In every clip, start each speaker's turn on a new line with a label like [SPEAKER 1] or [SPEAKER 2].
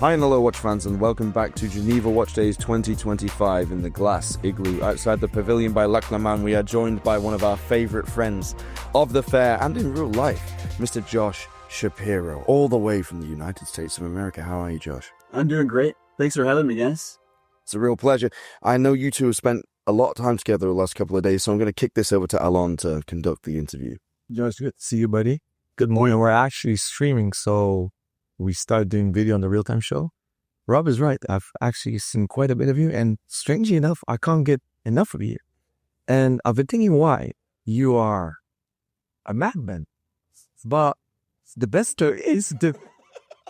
[SPEAKER 1] Hi and hello watch fans, and welcome back to Geneva Watch Days 2025 in the Glass Igloo. Outside the pavilion by Lac Le Mans, we are joined by one of our favourite friends of the fair and in real life, Mr. Josh Shapiro, all the way from the United States of America. How are you, Josh?
[SPEAKER 2] I'm doing great. Thanks for having me, guys.
[SPEAKER 1] It's a real pleasure. I know you two have spent a lot of time together the last couple of days, so I'm going to kick this over to Alon to conduct the interview.
[SPEAKER 3] Josh, good to see you, buddy. Good morning. We're actually streaming, so we started doing video on the real-time show. Rob is right. I've actually seen quite a bit of you, and strangely enough, I can't get enough of you. And I've been thinking why. You are a madman. But the best there is,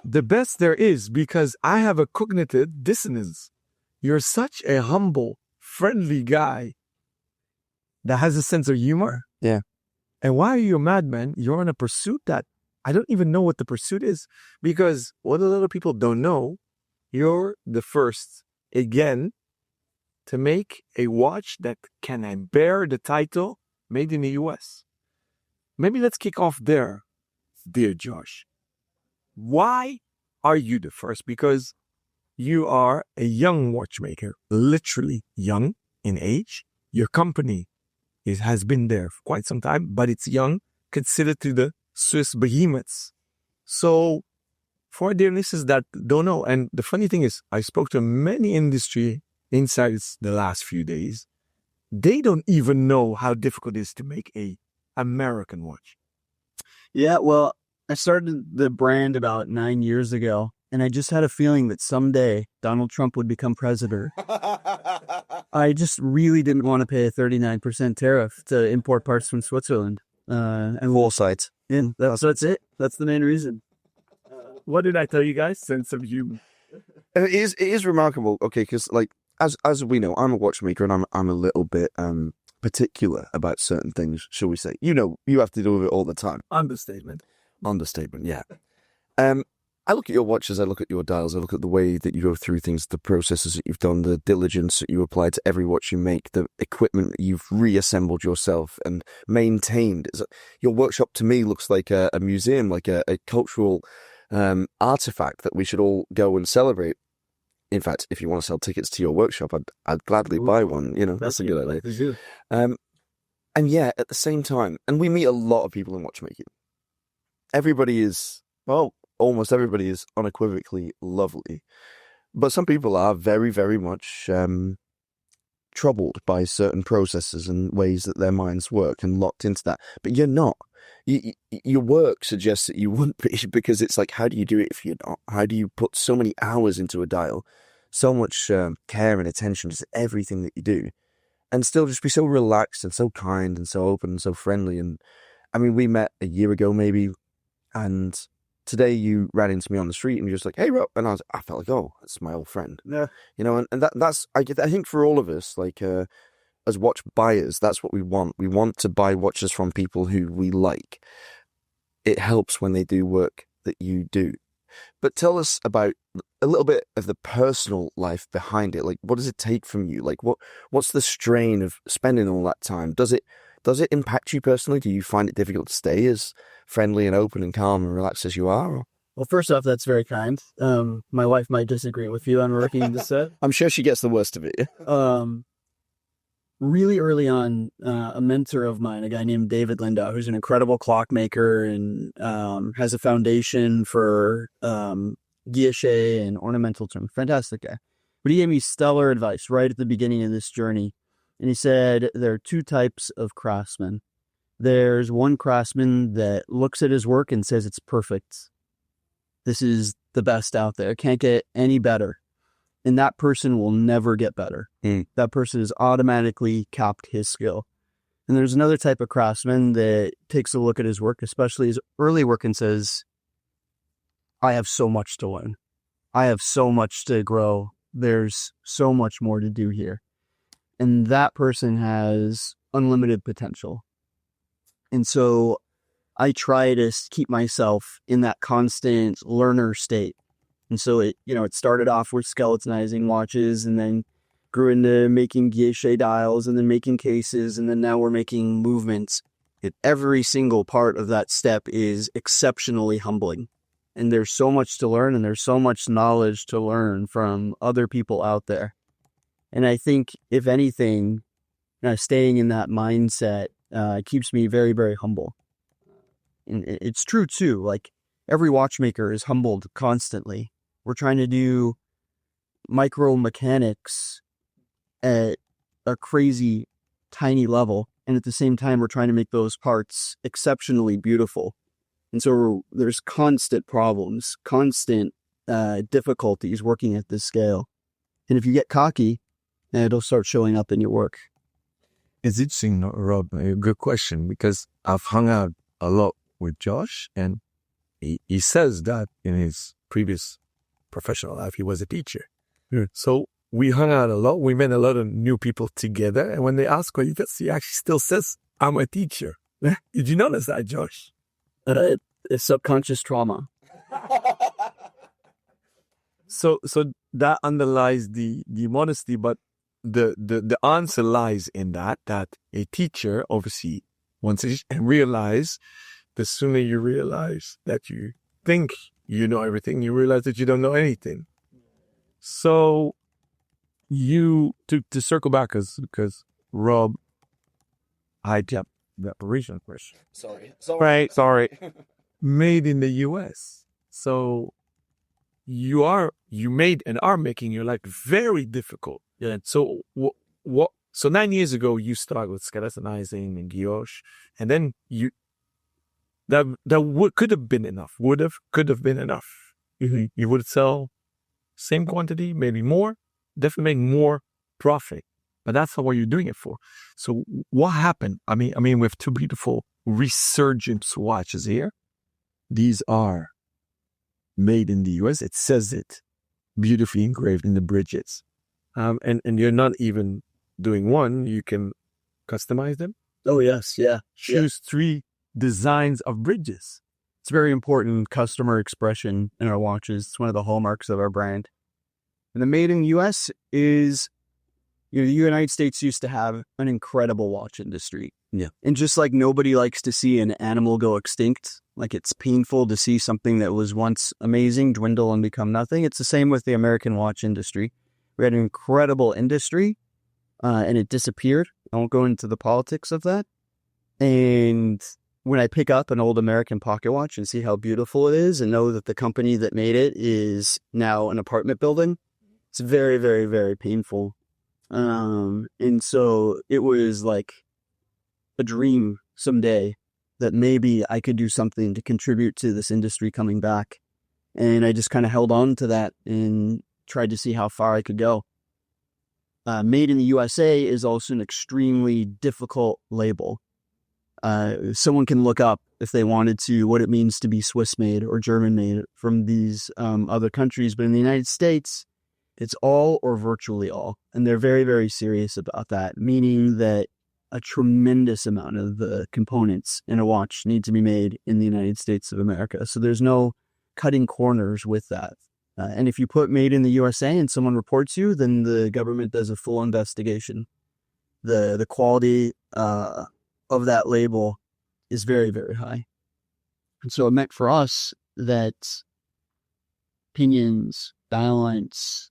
[SPEAKER 3] the best there is, because I have a cognitive dissonance. You're such a humble, friendly guy that has a sense of humor.
[SPEAKER 1] Yeah.
[SPEAKER 3] And why are you a madman? You're on a pursuit that I don't even know what the pursuit is, because what a lot of people don't know, you're the first, again, to make a watch that can bear the title made in the US. Maybe let's kick off there, dear Josh. Why are you the first? Because you are a young watchmaker, literally young in age. Your company has been there for quite some time, but it's young, considered to the Swiss behemoths. So for dear listeners that don't know, and the funny thing is, I spoke to many industry insiders the last few days. They don't even know how difficult it is to make a American watch.
[SPEAKER 2] Yeah, well, I started the brand about 9 years ago, and I just had a feeling that someday Donald Trump would become president. I just really didn't want to pay a 39% tariff to import parts from Switzerland. And
[SPEAKER 1] Foresight.
[SPEAKER 2] Yeah, that's it. That's the main reason.
[SPEAKER 3] What did I tell you guys? Sense of humor.
[SPEAKER 1] It is remarkable, okay, because like as we know, I'm a watchmaker and I'm a little bit particular about certain things, shall we say? You know, you have to deal with it all the time.
[SPEAKER 3] Understatement.
[SPEAKER 1] Understatement, yeah. I look at your watches, I look at your dials, I look at the way that you go through things, the processes that you've done, the diligence that you apply to every watch you make, the equipment that you've reassembled yourself and maintained. Your workshop to me looks like a museum, like a cultural artifact that we should all go and celebrate. In fact, if you want to sell tickets to your workshop, I'd gladly buy one. You know, that's a good idea. And yeah, at the same time, and we meet a lot of people in watchmaking. Everybody is, well, almost everybody is unequivocally lovely, but some people are very, very much troubled by certain processes and ways that their minds work and locked into that. But you're not. Your work suggests that you wouldn't be, because it's like, how do you do it if you're not? How do you put so many hours into a dial, so much care and attention to everything that you do, and still just be so relaxed and so kind and so open and so friendly? And I mean, we met a year ago maybe, and today you ran into me on the street and you're just like, hey, Rob. And I felt like, oh, that's my old friend.
[SPEAKER 2] Yeah.
[SPEAKER 1] You know, and that's, I think for all of us, like, as watch buyers, that's what we want. We want to buy watches from people who we like. It helps when they do work that you do. But tell us about a little bit of the personal life behind it. Like, what does it take from you? Like, what's the strain of spending all that time? Does it impact you personally? Do you find it difficult to stay as friendly and open and calm and relaxed as you are?
[SPEAKER 2] Well, first off, that's very kind. My wife might disagree with you on working the set.
[SPEAKER 1] I'm sure she gets the worst of it.
[SPEAKER 2] Really early on, a mentor of mine, a guy named David Lindau, who's an incredible clockmaker and has a foundation for guilloche and ornamental trim. Fantastic guy. But he gave me stellar advice right at the beginning of this journey. And he said there are two types of craftsmen. There's one craftsman that looks at his work and says it's perfect. This is the best out there. Can't get any better. And that person will never get better. That person has automatically capped his skill. And there's another type of craftsman that takes a look at his work, especially his early work, and says, I have so much to learn. I have so much to grow. There's so much more to do here. And that person has unlimited potential. And so I try to keep myself in that constant learner state. And so it started off with skeletonizing watches, and then grew into making guilloche dials, and then making cases, and then now we're making movements. Every single part of that step is exceptionally humbling. And there's so much to learn, and there's so much knowledge to learn from other people out there. And I think, if anything, staying in that mindset keeps me very, very humble. And it's true, too. Like, every watchmaker is humbled constantly. We're trying to do micro mechanics at a crazy, tiny level. And at the same time, we're trying to make those parts exceptionally beautiful. And so there's constant problems, constant difficulties working at this scale. And if you get cocky, it'll start showing up in your work.
[SPEAKER 3] It's interesting, Rob. A good question, because I've hung out a lot with Josh, and he says that in his previous professional life, he was a teacher. Yeah. So we hung out a lot. We met a lot of new people together. And when they ask what he does, he actually still says, I'm a teacher. Did you notice that, Josh?
[SPEAKER 2] It's subconscious trauma.
[SPEAKER 3] So that underlies the modesty, but the answer lies in that a teacher obviously wants to and realize the sooner you realize that you think you know everything, you realize that you don't know anything. So you to circle back because Rob hijacked the original question. Sorry. Made in the US. So you made and are making your life very difficult. Yeah. So what? So 9 years ago you started with skeletonizing and guilloche, and then could have been enough. Could have been enough. Mm-hmm. You would sell same quantity, maybe more, definitely make more profit. But that's not what you're doing it for. So what happened? I mean, we have two beautiful Resurgence watches here. These are made in the US. It says it beautifully engraved in the bridges. And you're not even doing one. You can customize them.
[SPEAKER 2] Oh, yes. Yeah.
[SPEAKER 3] Choose 3 designs of bridges.
[SPEAKER 2] It's very important customer expression in our watches. It's one of the hallmarks of our brand. And the made in the US is, the United States used to have an incredible watch industry.
[SPEAKER 1] Yeah.
[SPEAKER 2] And just like nobody likes to see an animal go extinct, like it's painful to see something that was once amazing dwindle and become nothing. It's the same with the American watch industry. We had an incredible industry and it disappeared. I won't go into the politics of that. And when I pick up an old American pocket watch and see how beautiful it is and know that the company that made it is now an apartment building, it's very, very, very painful. And so it was like a dream someday that maybe I could do something to contribute to this industry coming back. And I just kind of held on to that and tried to see how far I could go. Made in the USA is also an extremely difficult label. Someone can look up, if they wanted to, what it means to be Swiss made or German made from these other countries. But in the United States, it's all or virtually all. And they're very, very serious about that, meaning that a tremendous amount of the components in a watch need to be made in the United States of America. So there's no cutting corners with that. And if you put made in the USA and someone reports you, then the government does a full investigation. The quality of that label is very, very high. And so it meant for us that pinions, dial lines,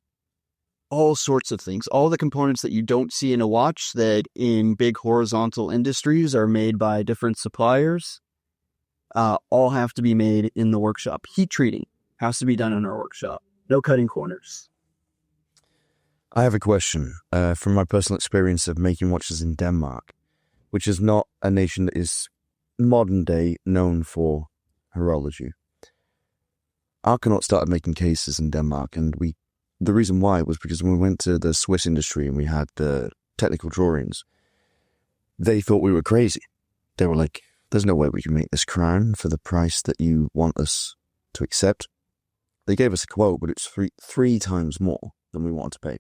[SPEAKER 2] all sorts of things, all the components that you don't see in a watch that in big horizontal industries are made by different suppliers, all have to be made in the workshop. Heat treating has to be done in our workshop. No cutting corners.
[SPEAKER 1] I have a question from my personal experience of making watches in Denmark, which is not a nation that is modern day known for horology. Argonaut started making cases in Denmark, and the reason why was because when we went to the Swiss industry and we had the technical drawings, they thought we were crazy. They were like, there's no way we can make this crown for the price that you want us to accept. They gave us a quote, but it's three times more than we wanted to pay.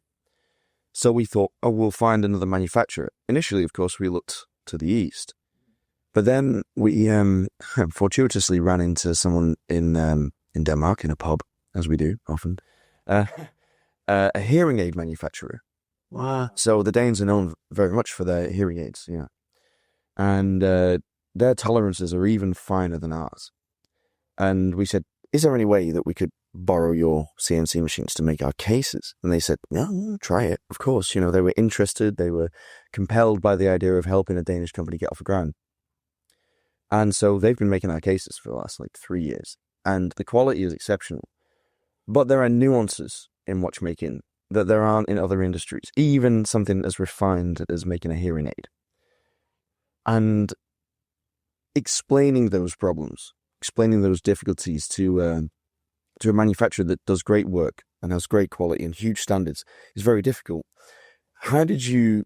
[SPEAKER 1] So we thought, we'll find another manufacturer. Initially, of course, we looked to the east. But then we fortuitously ran into someone in Denmark in a pub, as we do often, a hearing aid manufacturer.
[SPEAKER 2] Wow.
[SPEAKER 1] So the Danes are known very much for their hearing aids, yeah. And their tolerances are even finer than ours. And we said, is there any way that we could borrow your CNC machines to make our cases? And they said, no, try it. Of course, they were interested. They were compelled by the idea of helping a Danish company get off the ground. And so they've been making our cases for the last 3 years. And the quality is exceptional. But there are nuances in watchmaking that there aren't in other industries, even something as refined as making a hearing aid. And explaining those problems, explaining those difficulties to a manufacturer that does great work and has great quality and huge standards is very difficult. How did you...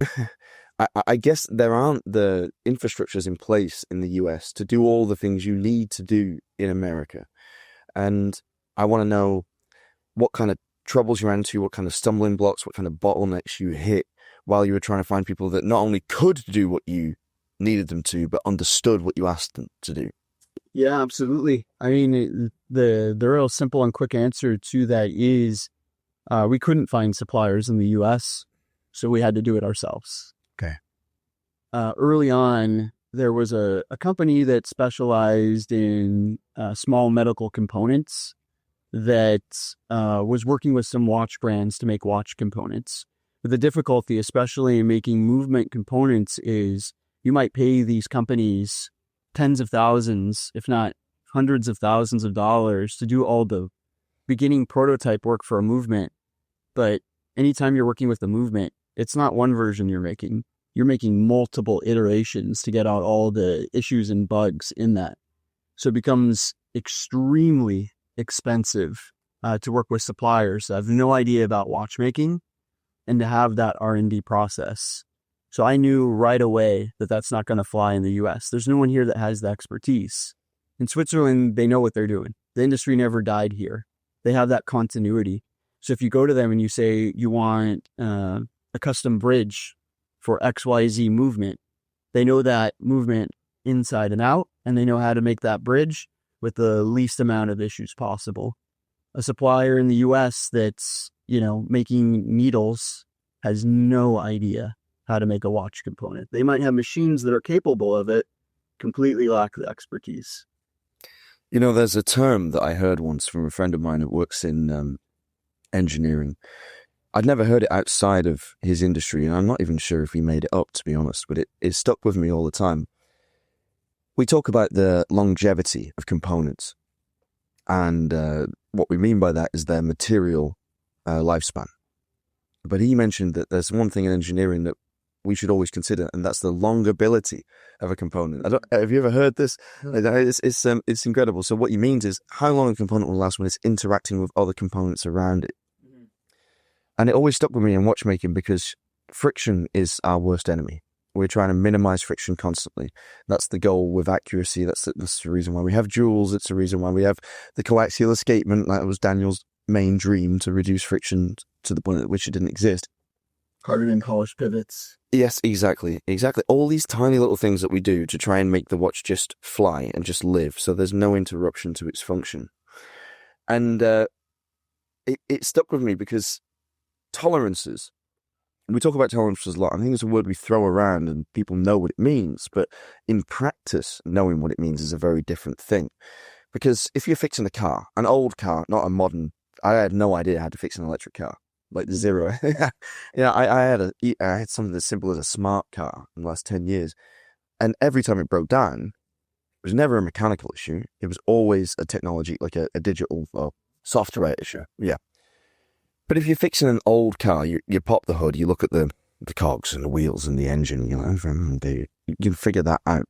[SPEAKER 1] I guess there aren't the infrastructures in place in the US to do all the things you need to do in America. And I want to know what kind of troubles you ran into, what kind of stumbling blocks, what kind of bottlenecks you hit while you were trying to find people that not only could do what you needed them to, but understood what you asked them to do.
[SPEAKER 2] Yeah, absolutely. I mean, the real simple and quick answer to that is we couldn't find suppliers in the US, so we had to do it ourselves.
[SPEAKER 1] Okay.
[SPEAKER 2] Early on, there was a company that specialized in small medical components that was working with some watch brands to make watch components. But the difficulty, especially in making movement components, is you might pay these companies tens of thousands, if not hundreds of thousands of dollars to do all the beginning prototype work for a movement. But anytime you're working with a movement, it's not one version you're making. You're making multiple iterations to get out all the issues and bugs in that. So it becomes extremely expensive to work with suppliers that have no idea about watchmaking and to have that R&D process. So I knew right away that that's not going to fly in the US. There's no one here that has the expertise. In Switzerland, they know what they're doing. The industry never died here. They have that continuity. So if you go to them and you say you want a custom bridge for XYZ movement, they know that movement inside and out, and they know how to make that bridge with the least amount of issues possible. A supplier in the US that's, making needles has no idea how to make a watch component. They might have machines that are capable of it, completely lack the expertise.
[SPEAKER 1] There's a term that I heard once from a friend of mine that works in engineering. I'd never heard it outside of his industry, and I'm not even sure if he made it up, to be honest, but it stuck with me all the time. We talk about the longevity of components, and what we mean by that is their material lifespan. But he mentioned that there's one thing in engineering that we should always consider, and that's the longability of a component. Have you ever heard this? It's incredible. So what he means is how long a component will last when it's interacting with other components around it. Mm-hmm. And it always stuck with me in watchmaking because friction is our worst enemy. We're trying to minimize friction constantly. That's the goal with accuracy. That's the reason why we have jewels. It's the reason why we have the coaxial escapement. That was Daniel's main dream, to reduce friction to the point at which it didn't exist.
[SPEAKER 2] Hardened polished pivots.
[SPEAKER 1] Yes, exactly. All these tiny little things that we do to try and make the watch just fly and just live, so there's no interruption to its function. And it stuck with me because tolerances, and we talk about tolerances a lot. I think it's a word we throw around and people know what it means, but in practice, knowing what it means is a very different thing. Because if you're fixing a car, an old car, not a modern, I had no idea how to fix an electric car. Like zero. I had something as simple as a smart car in the last 10 years. And every time it broke down, it was never a mechanical issue. It was always a technology, like a digital or software issue. Yeah. But if you're fixing an old car, you pop the hood, you look at the cogs and the wheels and the engine, you can figure that out.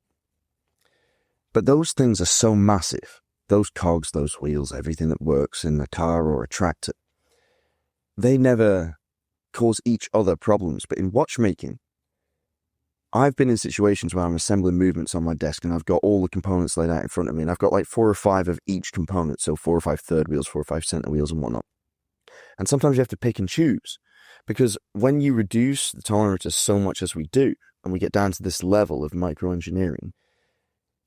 [SPEAKER 1] But those things are so massive. Those cogs, those wheels, everything that works in a car or a tractor, they never cause each other problems. But in watchmaking, I've been in situations where I'm assembling movements on my desk and I've got all the components laid out in front of me, and I've got like 4 or 5 of each component, so 4 or 5 third wheels, 4 or 5 center wheels and whatnot. And sometimes you have to pick and choose, because when you reduce the tolerances so much as we do, and we get down to this level of microengineering,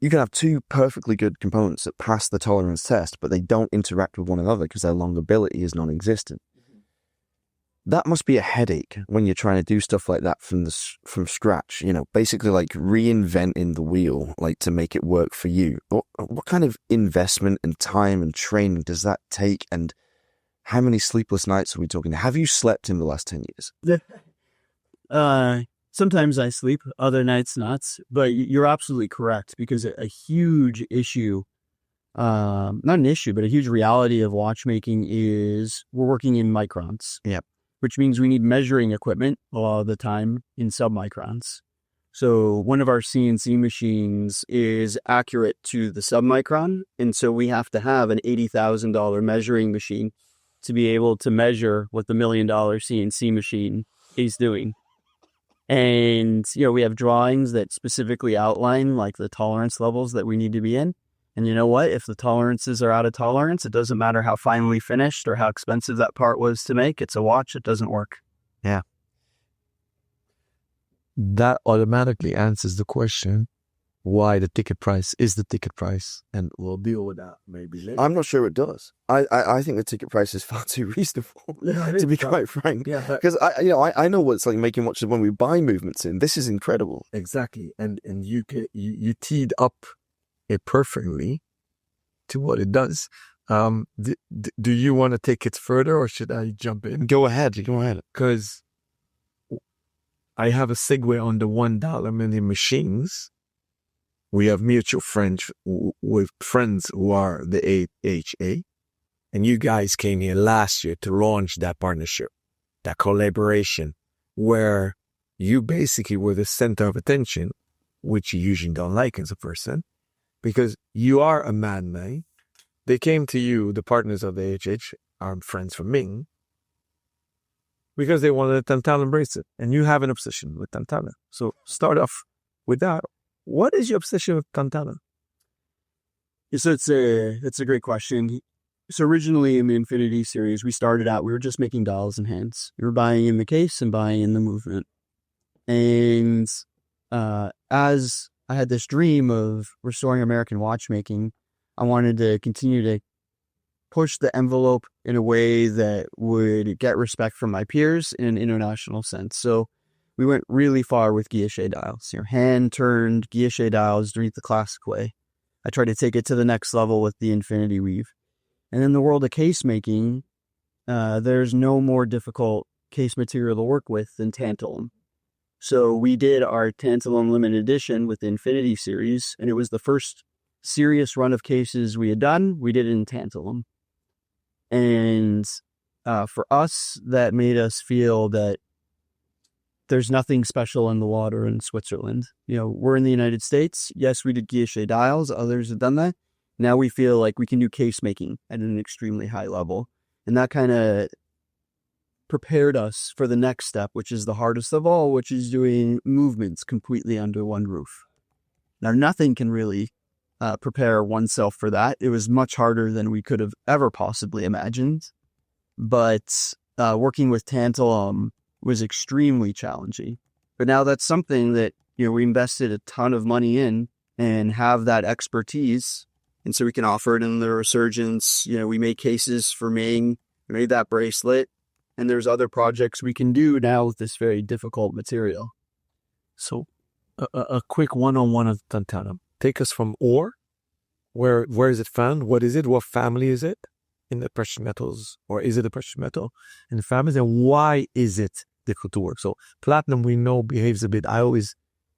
[SPEAKER 1] you can have 2 perfectly good components that pass the tolerance test, but they don't interact with one another because their longability is non-existent. that must be a headache when you're trying to do stuff like that from scratch, basically like reinventing the wheel, like to make it work for you. What kind of investment and time and training does that take? And how many sleepless nights are we talking? Have you slept in the last 10 years?
[SPEAKER 2] Sometimes I sleep, other nights not, but you're absolutely correct, because a huge issue, not an issue, but a huge reality of watchmaking is we're working in microns.
[SPEAKER 1] Yep.
[SPEAKER 2] Which means we need measuring equipment a lot of the time in submicrons. So one of our CNC machines is accurate to the submicron, and so we have to have an $80,000 measuring machine to be able to measure what the $1 million CNC machine is doing. And, we have drawings that specifically outline like the tolerance levels that we need to be in. And you know what? If the tolerances are out of tolerance, it doesn't matter how finely finished or how expensive that part was to make. It's a watch. It doesn't work.
[SPEAKER 1] Yeah.
[SPEAKER 3] That automatically answers the question why the ticket price is the ticket price. And we'll deal with that maybe later.
[SPEAKER 1] I'm not sure it does. I think the ticket price is far too reasonable, to be quite frank.
[SPEAKER 3] Yeah.
[SPEAKER 1] Because I know what it's like making watches when we buy movements in. This is incredible.
[SPEAKER 3] Exactly. And you teed up it perfectly to what it does. Do you want to take it further, or should I jump in?
[SPEAKER 1] Go ahead.
[SPEAKER 3] Because I have a segue on the $1 million machines. We have mutual friends with friends who are the AHA, and you guys came here last year to launch that partnership, that collaboration, where you basically were the center of attention, which you usually don't like as a person, because you are a madman. They came to you, the partners of the AHH, our friends from Ming, because they wanted a Tantalum bracelet, and you have an obsession with Tantalum. So start off with that. What is your obsession with Tantalum?
[SPEAKER 2] So it's a great question. So originally in the Infinity series, we started out, we were just making dials and hands. We were buying in the case and buying in the movement. And as I had this dream of restoring American watchmaking, I wanted to continue to push the envelope in a way that would get respect from my peers in an international sense. So we went really far with guilloche dials, hand-turned guilloche dials doing it the classic way. I tried to take it to the next level with the Infinity Weave. And in the world of case making, there's no more difficult case material to work with than tantalum. So we did our tantalum limited edition with the Infinity series, and it was the first serious run of cases we had done. We did it in tantalum. And for us, that made us feel that there's nothing special in the water in Switzerland. We're in the United States. Yes, we did guilloche dials. Others have done that. Now we feel like we can do case making at an extremely high level. And that kind of prepared us for the next step, which is the hardest of all, which is doing movements completely under one roof. Now, nothing can really prepare oneself for that. It was much harder than we could have ever possibly imagined. But working with tantalum was extremely challenging. But now that's something that, we invested a ton of money in and have that expertise. And so we can offer it in the resurgence. We made cases for Ming, we made that bracelet, and there's other projects we can do now with this very difficult material.
[SPEAKER 3] So a quick one-on-one of tantalum. Take us from ore. Where is it found? What is it? What family is it in the precious metals? Or is it a precious metal in the families? And why is it difficult to work? So platinum, we know, behaves a bit. I always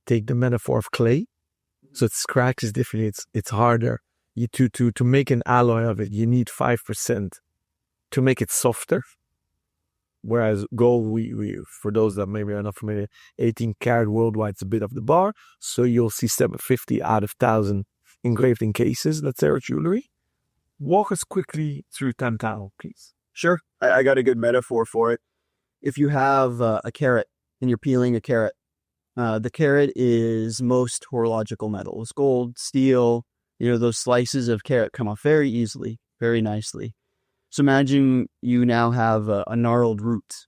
[SPEAKER 3] take the metaphor of clay. So it scratches differently. It's harder. To make an alloy of it, you need 5% to make it softer. Whereas gold, we for those that maybe are not familiar, 18 karat worldwide is a bit of the bar. So you'll see 750 out of 1,000 engraved in cases. That's our jewelry. Walk us quickly through tantalum, please.
[SPEAKER 2] Sure. I got a good metaphor for it. If you have a carat and you're peeling a carat, the carat is most horological metals, gold, steel. Those slices of carat come off very easily, very nicely. So imagine you now have a gnarled root,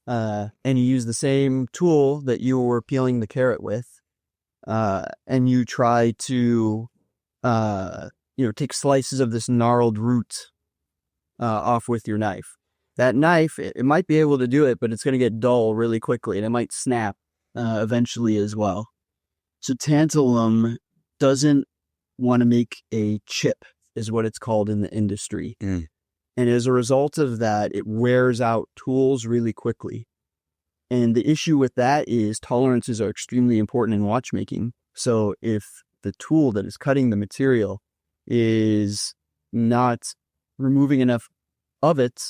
[SPEAKER 2] and you use the same tool that you were peeling the carat with, and you try to, take slices of this gnarled root off with your knife. that knife, it might be able to do it, but it's going to get dull really quickly, and it might snap eventually as well. So tantalum doesn't want to make a chip, is what it's called in the industry.
[SPEAKER 1] Mm.
[SPEAKER 2] And as a result of that, it wears out tools really quickly. And the issue with that is tolerances are extremely important in watchmaking. So if the tool that is cutting the material is not removing enough of it,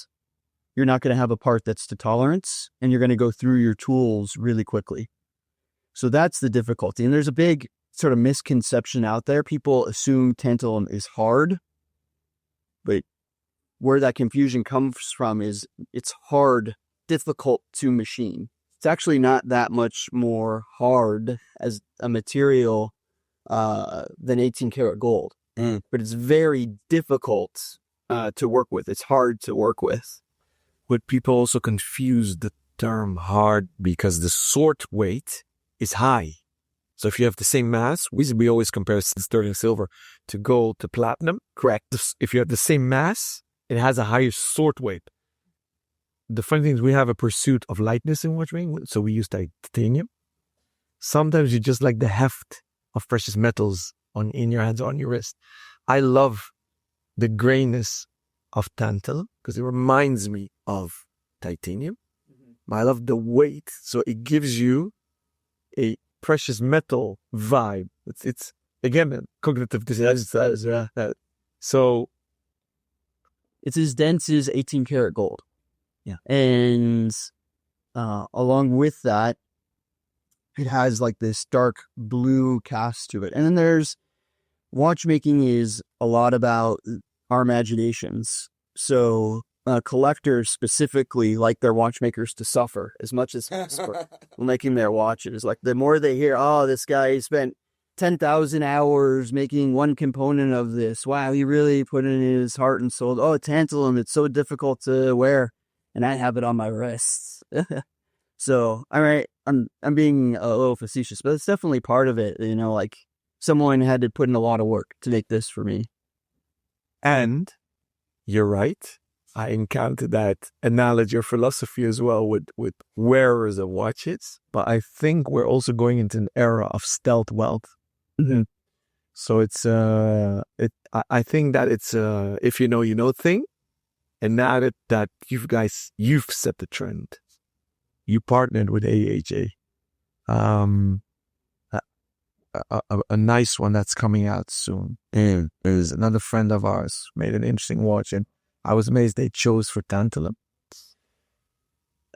[SPEAKER 2] you're not going to have a part that's to tolerance, and you're going to go through your tools really quickly. So that's the difficulty. And there's a big sort of misconception out there. People assume tantalum is hard, but where that confusion comes from is it's hard, difficult to machine. It's actually not that much more hard as a material than 18 karat gold, but it's very difficult to work with. It's hard to work with.
[SPEAKER 3] Would people also confuse the term hard because the sort weight is high? So if you have the same mass, we always compare sterling silver to gold to platinum.
[SPEAKER 2] Correct.
[SPEAKER 3] If you have the same mass, it has a higher sort weight. The funny thing is we have a pursuit of lightness in watchmaking, so we use titanium. Sometimes you just like the heft of precious metals in your hands or on your wrist. I love the grayness of tantalum because it reminds me of titanium. I love the weight, so it gives you a precious metal vibe. It's again a cognitive dissonance. So
[SPEAKER 2] it's as dense as 18 karat gold.
[SPEAKER 3] Yeah.
[SPEAKER 2] And along with that, it has like this dark blue cast to it. And then watchmaking is a lot about our imaginations. So collectors specifically like their watchmakers to suffer as much as possible making their watches. Like the more they hear, oh, this guy spent 10,000 hours making one component of this. Wow, he really put in his heart and soul. Oh, tantalum, it's so difficult to wear. And I have it on my wrists. So, all right, I'm being a little facetious, but it's definitely part of it. You know, like someone had to put in a lot of work to make this for me.
[SPEAKER 3] And you're right. I encountered that analogy or philosophy as well with wearers of watches. But I think we're also going into an era of stealth wealth.
[SPEAKER 2] Mm-hmm.
[SPEAKER 3] So it's I think that it's if you know thing. And now that you've set the trend, you partnered with AHA, a nice one that's coming out soon. There's another friend of ours made an interesting watch, and I was amazed they chose for tantalum.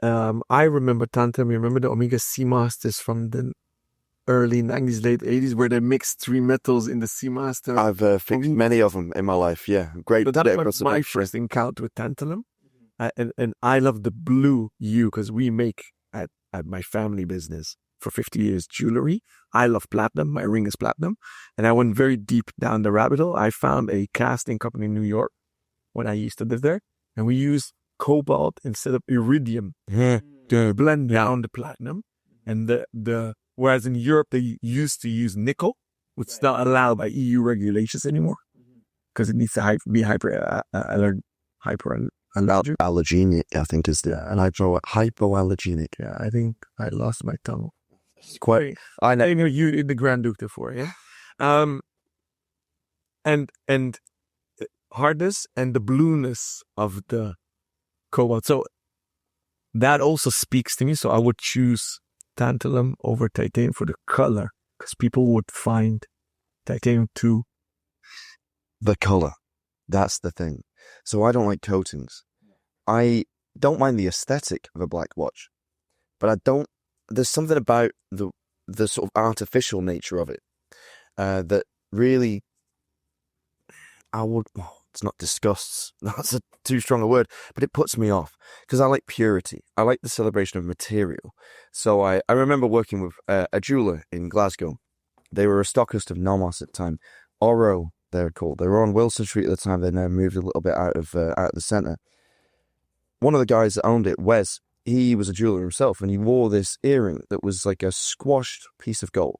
[SPEAKER 3] I remember tantalum. You remember the Omega Seamasters from the early 90s, late 80s, where they mixed three metals in the Seamaster.
[SPEAKER 1] I've fixed many of them in my life. Yeah, great.
[SPEAKER 3] But that was my first encounter with tantalum, and I love the blue hue because we make at my family business for 50 years jewelry. I love platinum. My ring is platinum, and I went very deep down the rabbit hole. I found a casting company in New York when I used to live there, and we used cobalt instead of iridium to blend down the platinum, and the whereas in Europe, they used to use nickel, which is not allowed by EU regulations anymore because it needs to be hyperallergenic.
[SPEAKER 1] Allergenic, I think, is the hypoallergenic.
[SPEAKER 3] Yeah, I think I lost my tongue.
[SPEAKER 1] It's quite. I know
[SPEAKER 3] you in the Grand Duke before, yeah. And hardness and the blueness of the cobalt. So that also speaks to me. So I would choose tantalum over titanium for the color because people would find titanium too.
[SPEAKER 1] The color. That's the thing. So I don't like coatings. I don't mind the aesthetic of a black watch, but there's something about the sort of artificial nature of it that really, it's not disgusts, that's too strong a word, but it puts me off because I like purity. I like the celebration of material. So I remember working with a jeweler in Glasgow. They were a stockist of Nomos at the time. Oro, they're called. They were on Wilson Street at the time. They now moved a little bit out of the centre. One of the guys that owned it, Wes, he was a jeweler himself, and he wore this earring that was like a squashed piece of gold.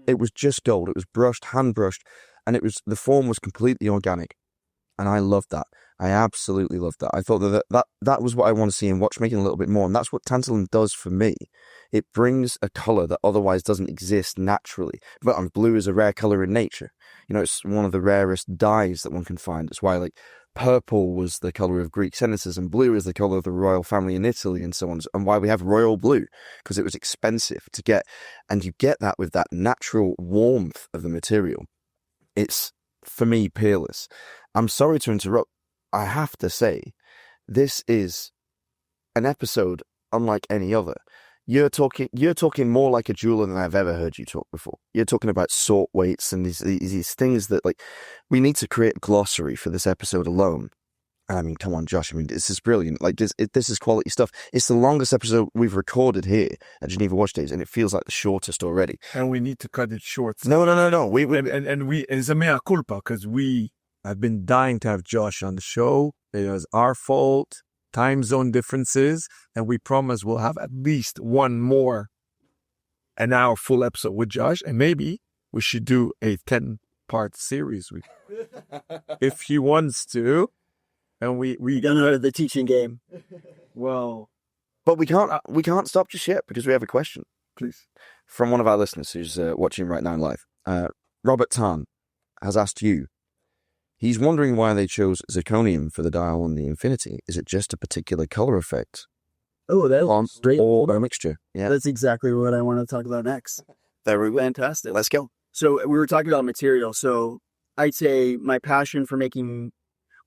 [SPEAKER 1] It was just gold. It was brushed, hand brushed, and the form was completely organic. And I loved that. I absolutely loved that. I thought that was what I want to see in watchmaking a little bit more, and that's what tantalum does for me. It brings a color that otherwise doesn't exist naturally. But blue is a rare color in nature. You know, it's one of the rarest dyes that one can find. It's why, like, purple was the color of Greek senators, and blue is the color of the royal family in Italy, and so on. And why we have royal blue, because it was expensive to get, and you get that with that natural warmth of the material. It's, for me, peerless. I'm sorry to interrupt. I have to say, this is an episode unlike any other. You're talking more like a jeweler than I've ever heard you talk before. You're talking about sort weights and these things that, like, we need to create a glossary for this episode alone. I mean, come on, Josh. I mean, this is brilliant. Like, this is quality stuff. It's the longest episode we've recorded here at Geneva Watch Days, and it feels like the shortest already.
[SPEAKER 3] And we need to cut it short.
[SPEAKER 1] No.
[SPEAKER 3] It's a mea culpa, because I've been dying to have Josh on the show. It was our fault, time zone differences, and we promise we'll have at least one more an hour full episode with Josh, and maybe we should do a 10-part series if he wants to. And we
[SPEAKER 2] don't know the teaching game.
[SPEAKER 3] well,
[SPEAKER 1] but we can't stop just yet, because we have a question,
[SPEAKER 3] please,
[SPEAKER 1] from one of our listeners who's watching right now live. Robert Tan has asked you. He's wondering why they chose zirconium for the dial on the Infinity. Is it just a particular color effect?
[SPEAKER 2] Oh, that's straight
[SPEAKER 1] or a mixture? Yeah,
[SPEAKER 2] that's exactly what I want to talk about next.
[SPEAKER 1] Very well.
[SPEAKER 2] Fantastic.
[SPEAKER 1] Let's go.
[SPEAKER 2] So we were talking about material. So I'd say my passion for making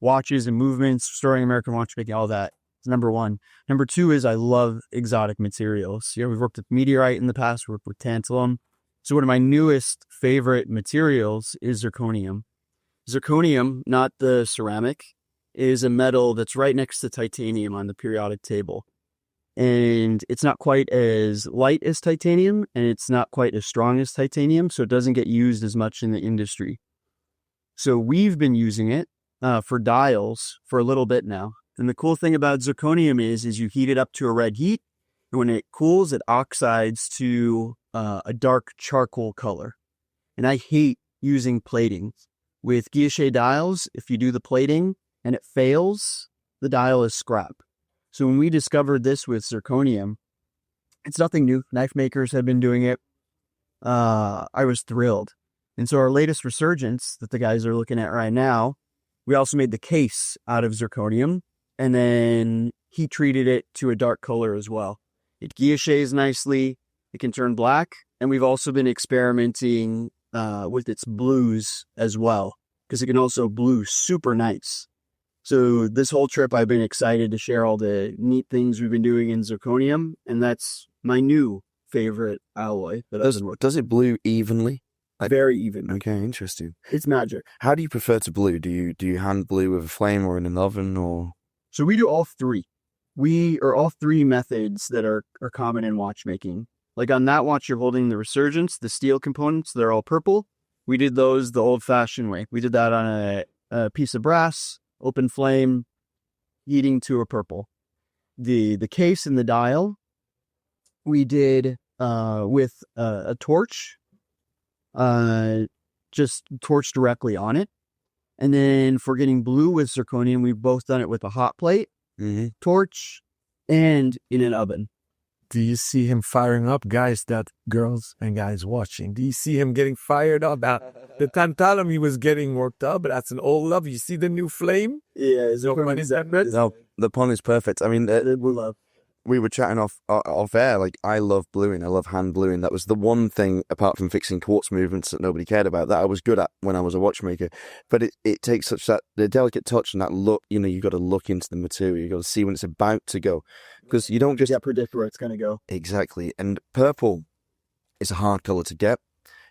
[SPEAKER 2] watches and movements, storing American watchmaking, all that is number one. Number two is I love exotic materials. You know, we've worked with meteorite in the past, worked with tantalum. So one of my newest favorite materials is zirconium. Zirconium, not the ceramic, is a metal that's right next to titanium on the periodic table. And it's not quite as light as titanium, and it's not quite as strong as titanium, so it doesn't get used as much in the industry. So we've been using it for dials for a little bit now. And the cool thing about zirconium is you heat it up to a red heat, and when it cools, it oxides to a dark charcoal color. And I hate using plating. With guilloche dials, if you do the plating and it fails, the dial is scrap. So when we discovered this with zirconium, it's nothing new. Knife makers have been doing it. I was thrilled. And so our latest resurgence that the guys are looking at right now, we also made the case out of zirconium and then heat treated it to a dark color as well. It guilloches nicely. It can turn black. And we've also been experimenting with its blues as well, because it can also blue super nice. So this whole trip, I've been excited to share all the neat things we've been doing in zirconium, and that's my new favorite alloy.
[SPEAKER 1] Does it blue evenly?
[SPEAKER 2] Very even.
[SPEAKER 1] Okay, interesting.
[SPEAKER 2] It's magic.
[SPEAKER 1] How do you prefer to blue? Do you hand blue with a flame or in an oven, or?
[SPEAKER 2] So we do all three. All three methods that are common in watchmaking. Like on that watch, you're holding the Resurgence, the steel components, they're all purple. We did those the old-fashioned way. We did that on a piece of brass, open flame, heating to a purple. The case and the dial, we did with a torch, just torch directly on it. And then for getting blue with zirconium, we've both done it with a hot plate, torch, and in an oven.
[SPEAKER 3] Do you see him firing up, guys, girls and guys watching? Do you see him getting fired up? Now, the tantalum, he was getting worked up, but that's an old love. You see the new flame?
[SPEAKER 2] Yeah.
[SPEAKER 1] The pun is perfect. I mean, we were chatting off air. Like, I love bluing. I love hand bluing. That was the one thing, apart from fixing quartz movements that nobody cared about, that I was good at when I was a watchmaker. But it takes the delicate touch and that look. You know, you got to look into the material. You got to see when it's about to go, because you don't just
[SPEAKER 2] predict where it's going to go.
[SPEAKER 1] Exactly. And purple is a hard color to get.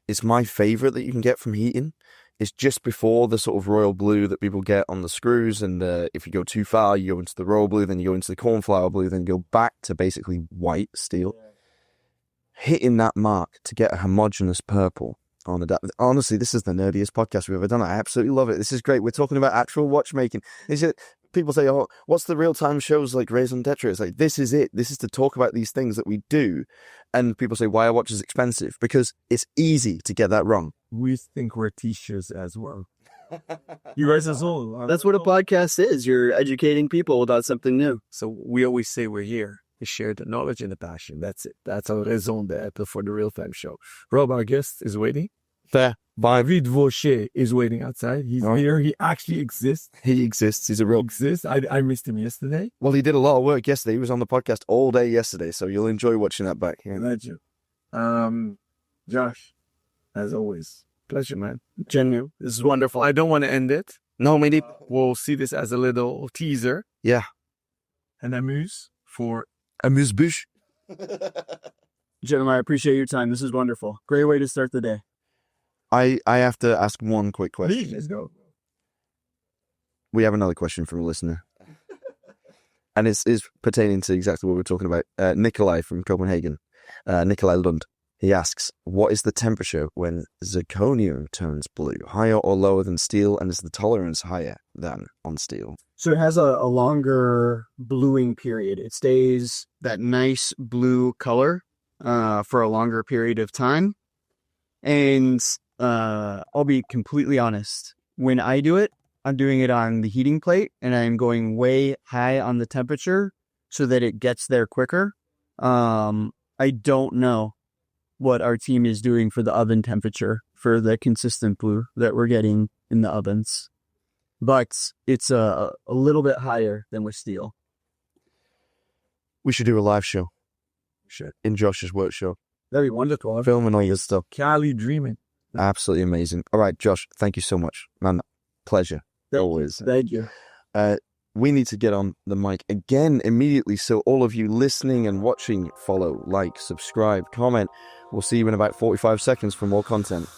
[SPEAKER 1] It's my favorite that you can get from heating. It's just before the sort of royal blue that people get on the screws, and if you go too far, you go into the royal blue, then you go into the cornflower blue, then you go back to basically white steel. Yeah. Hitting that mark to get a homogeneous purple on a honestly, this is the nerdiest podcast we've ever done. I absolutely love it. This is great. We're talking about actual watchmaking. People say, "Oh, what's the real-time shows like Raison Tetra?" It's like, this is it. This is to talk about these things that we do. And people say, why are watches expensive? Because it's easy to get that wrong.
[SPEAKER 3] We think we're teachers as well. You guys are all.
[SPEAKER 2] That's what a podcast is. You're educating people about something new.
[SPEAKER 3] So we always say we're here to share the knowledge and the passion. That's it. That's our raison d'être for the Real Time Show. Rob, our guest, is waiting. David Vaucher is waiting outside. He's here. He actually exists.
[SPEAKER 1] He exists. He's a real.
[SPEAKER 3] I missed him yesterday.
[SPEAKER 1] Well, he did a lot of work yesterday. He was on the podcast all day yesterday, so you'll enjoy watching that back. Yeah.
[SPEAKER 3] Glad you. Josh, as always, pleasure, man.
[SPEAKER 2] Genuine. This is wonderful.
[SPEAKER 3] I don't want to end it.
[SPEAKER 1] No, maybe.
[SPEAKER 3] We'll see this as a little teaser.
[SPEAKER 1] Yeah.
[SPEAKER 3] And amuse for
[SPEAKER 1] Amuse-bouche.
[SPEAKER 2] Gentlemen, I appreciate your time. This is wonderful. Great way to start the day.
[SPEAKER 1] I have to ask one quick question.
[SPEAKER 3] Please, let's go.
[SPEAKER 1] We have another question from a listener. And it's pertaining to exactly what we're talking about. Nikolai from Copenhagen. Nikolai Lund. He asks, what is the temperature when zirconium turns blue? Higher or lower than steel? And is the tolerance higher than on steel?
[SPEAKER 2] So it has a longer bluing period. It stays that nice blue color for a longer period of time. And I'll be completely honest. When I do it, I'm doing it on the heating plate and I'm going way high on the temperature so that it gets there quicker. I don't know what our team is doing for the oven temperature for the consistent blue that we're getting in the ovens. But it's a little bit higher than with steel.
[SPEAKER 1] We should do a live show.
[SPEAKER 3] Shit.
[SPEAKER 1] In Josh's workshop.
[SPEAKER 3] That'd be wonderful.
[SPEAKER 1] Filming all your stuff.
[SPEAKER 3] Cali dreaming.
[SPEAKER 1] Absolutely amazing. All right, Josh, thank you so much. Man, pleasure. Always.
[SPEAKER 2] Thank you.
[SPEAKER 1] We need to get on the mic again immediately. So all of you listening and watching, follow, like, subscribe, comment. We'll see you in about 45 seconds for more content.